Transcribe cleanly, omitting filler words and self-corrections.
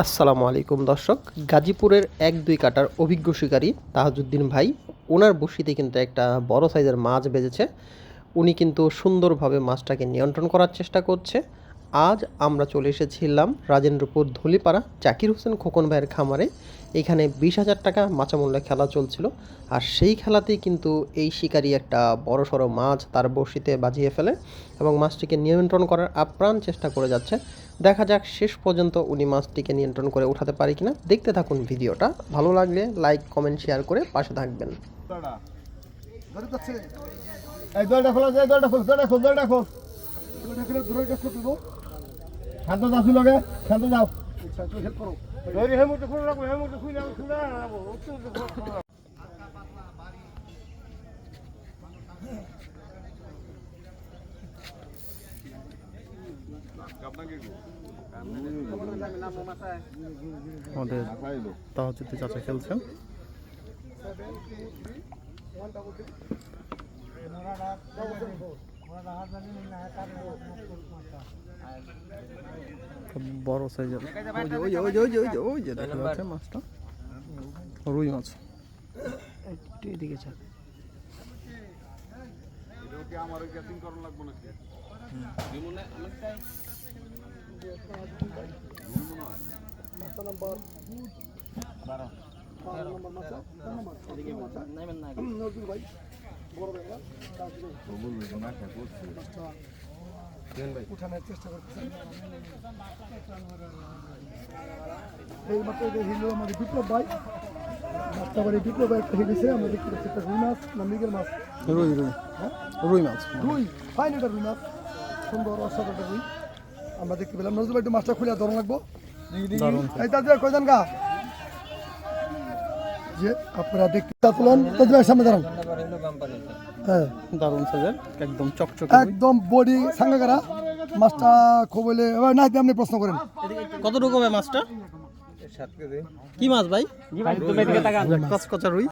আসসালামু আলাইকুম দর্শক, গাজীপুরের ১-২ কাটার অভিজ্ঞ শিকারী তাহাজউদ্দিন ভাই, ওনার বড়শিতে কিন্তু একটা বড় সাইজের মাছ বেজেছে। উনি কিন্তু সুন্দরভাবে মাছটাকে নিয়ন্ত্রণ করার চেষ্টা করছে। আজ আমরা চলে এসেছিলাম রাজেন্দ্রপুর ধুলিপাড়া জাকির হোসেন খোকন ভাইয়ের খামারে। এখানে ২০,০০০ টাকা মাচামূল্যে খেলা চলছিল, আর সেই খেলাতেই কিন্তু এই শিকারী একটা বড়সড় মাছ তার বড়শিতে বাজিয়ে ফেলে এবং মাছটিকে নিয়ন্ত্রণ করার আপ্রাণ চেষ্টা করে যাচ্ছে। দেখা যাক শেষ পর্যন্ত উনি মাছটিকে নিয়ন্ত্রণ করে উঠাতে পারে কিনা। দেখতে থাকুন ভিডিওটা, ভালো লাগলে লাইক কমেন্ট শেয়ার করে পাশে থাকবেন। এই দলটা খোলা যায়, দলটা খোল, দলটা খোল, দলটা খোল। দলটা খুলে দূরের কাছে তুলো। শান্ত যাও লগে, শান্ত যাও। আচ্ছা, তুমি হেল্প করো। ধরে হেমুতে খুলে রাখো, হেমুতে খুলে রাখো। আমাদের তাহাজউদ্দিন চাচা খেলছেন। বড় সাইজের ওই যে দেখা যাচ্ছে মাছটা, রুই মাছ। একটু এদিকে চা। আমার ক্যাচিং করা লাগবে নাকি? উঠানোর চেষ্টা করতেছেন। এইমাত্র হিল আমাদের বিপ্লব ভাই, রাস্তাবাড়ি বিপ্লব ভাই একটা হিলেছে। আমরা দেখতে পাচ্ছি একটা রুই মাছ না মৃগের মাছ, রুই মাছ, রুই ফাইন, এটা রুই মাছ, সুন্দর অসাধারণ একটা রুই আমরা দেখতে পেলাম। নজরুল ভাই একটু মাছটা খুলে ধরন লাগবো। এই তাজুল কয়জন গা যে আপনারা দেখতে তুলন, তাজুল ভাই সামনে দাঁড়ান। হ্যাঁ, দারুণ সাইজের, একদম চকচকে, একদম বডি সাঙ্গা করা মাছটা। খবলে না, আপনি প্রশ্ন করেন কতটুকু হবে মাছটা? 7 কেজি। কি মাছ ভাই? কচকচা রুই।